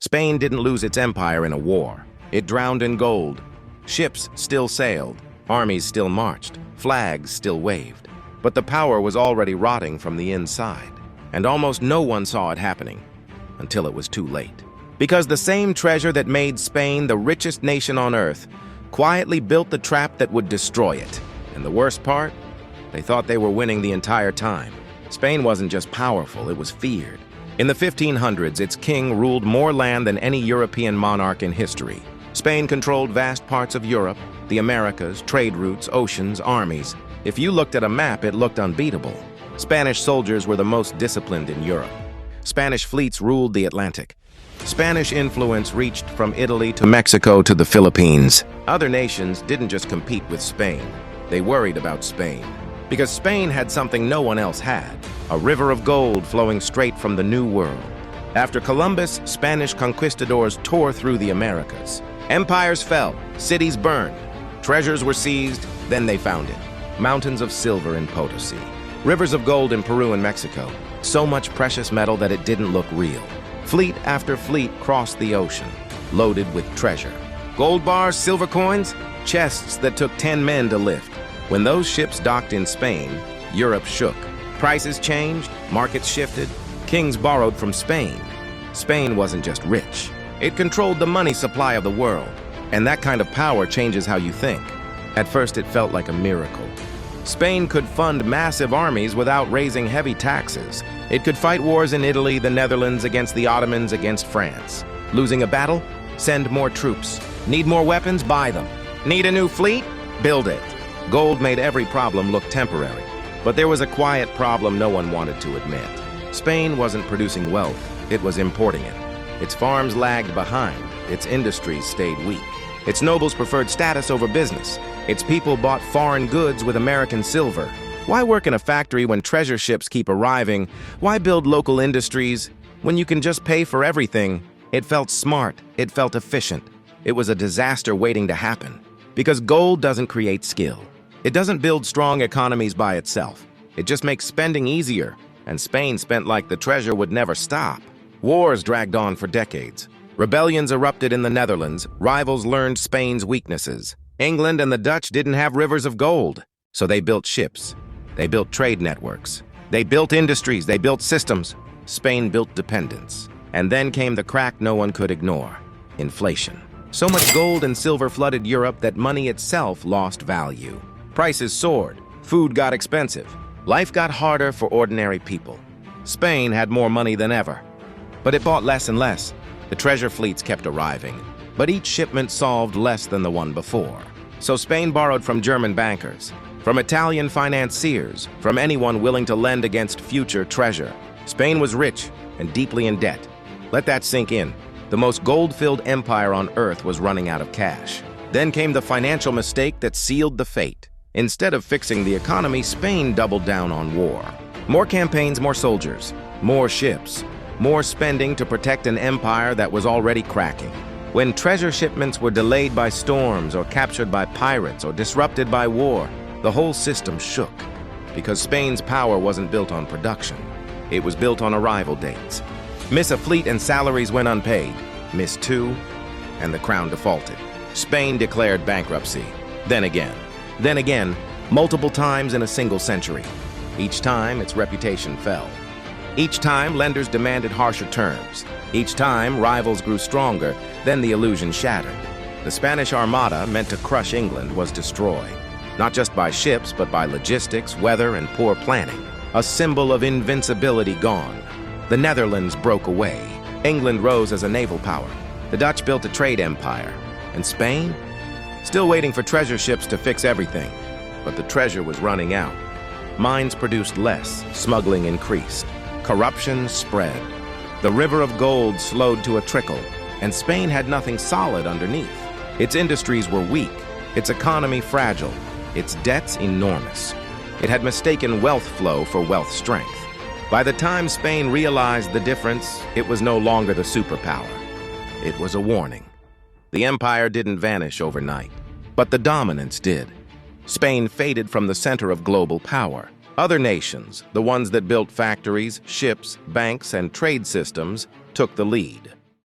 Spain didn't lose its empire in a war. It drowned in gold. Ships still sailed, armies still marched, flags still waved. But the power was already rotting from the inside, and almost no one saw it happening until it was too late. Because the same treasure that made Spain the richest nation on earth quietly built the trap that would destroy it. And the worst part? They thought they were winning the entire time. Spain wasn't just powerful, it was feared. In the 1500s, its king ruled more land than any European monarch in history. Spain controlled vast parts of Europe, the Americas, trade routes, oceans, armies. If you looked at a map, it looked unbeatable. Spanish soldiers were the most disciplined in Europe. Spanish fleets ruled the Atlantic. Spanish influence reached from Italy to Mexico to the Philippines. Other nations didn't just compete with Spain. They worried about Spain. Because Spain had something no one else had, a river of gold flowing straight from the New World. After Columbus, Spanish conquistadors tore through the Americas. Empires fell, cities burned, treasures were seized, then they found it. Mountains of silver in Potosí, rivers of gold in Peru and Mexico, so much precious metal that it didn't look real. Fleet after fleet crossed the ocean, loaded with treasure. Gold bars, silver coins, chests that took 10 men to lift. When those ships docked in Spain, Europe shook. Prices changed, markets shifted, kings borrowed from Spain. Spain wasn't just rich. It controlled the money supply of the world, and that kind of power changes how you think. At first, it felt like a miracle. Spain could fund massive armies without raising heavy taxes. It could fight wars in Italy, the Netherlands, against the Ottomans, against France. Losing a battle? Send more troops. Need more weapons? Buy them. Need a new fleet? Build it. Gold made every problem look temporary. But there was a quiet problem no one wanted to admit. Spain wasn't producing wealth, it was importing it. Its farms lagged behind, its industries stayed weak. Its nobles preferred status over business. Its people bought foreign goods with American silver. Why work in a factory when treasure ships keep arriving? Why build local industries when you can just pay for everything? It felt smart, it felt efficient. It was a disaster waiting to happen. Because gold doesn't create skill. It doesn't build strong economies by itself. It just makes spending easier, and Spain spent like the treasure would never stop. Wars dragged on for decades. Rebellions erupted in the Netherlands, rivals learned Spain's weaknesses. England and the Dutch didn't have rivers of gold, so they built ships. They built trade networks. They built industries, they built systems. Spain built dependence. And then came the crack no one could ignore: inflation. So much gold and silver flooded Europe that money itself lost value. Prices soared, food got expensive, life got harder for ordinary people. Spain had more money than ever, but it bought less and less. The treasure fleets kept arriving, but each shipment solved less than the one before. So Spain borrowed from German bankers, from Italian financiers, from anyone willing to lend against future treasure. Spain was rich and deeply in debt. Let that sink in. The most gold-filled empire on earth was running out of cash. Then came the financial mistake that sealed the fate. Instead of fixing the economy, Spain doubled down on war. More campaigns, more soldiers, more ships, more spending to protect an empire that was already cracking. When treasure shipments were delayed by storms or captured by pirates or disrupted by war, the whole system shook. Because Spain's power wasn't built on production. It was built on arrival dates. Miss a fleet and salaries went unpaid. Miss two, and the crown defaulted. Spain declared bankruptcy. Then again, multiple times in a single century. Each time, its reputation fell. Each time, lenders demanded harsher terms. Each time, rivals grew stronger, then the illusion shattered. The Spanish Armada, meant to crush England, was destroyed. Not just by ships, but by logistics, weather, and poor planning. A symbol of invincibility gone. The Netherlands broke away. England rose as a naval power. The Dutch built a trade empire. And Spain? Still waiting for treasure ships to fix everything. But the treasure was running out. Mines produced less, smuggling increased. Corruption spread. The river of gold slowed to a trickle, and Spain had nothing solid underneath. Its industries were weak, its economy fragile, its debts enormous. It had mistaken wealth flow for wealth strength. By the time Spain realized the difference, it was no longer the superpower. It was a warning. The empire didn't vanish overnight, but the dominance did. Spain faded from the center of global power. Other nations, the ones that built factories, ships, banks, and trade systems, took the lead.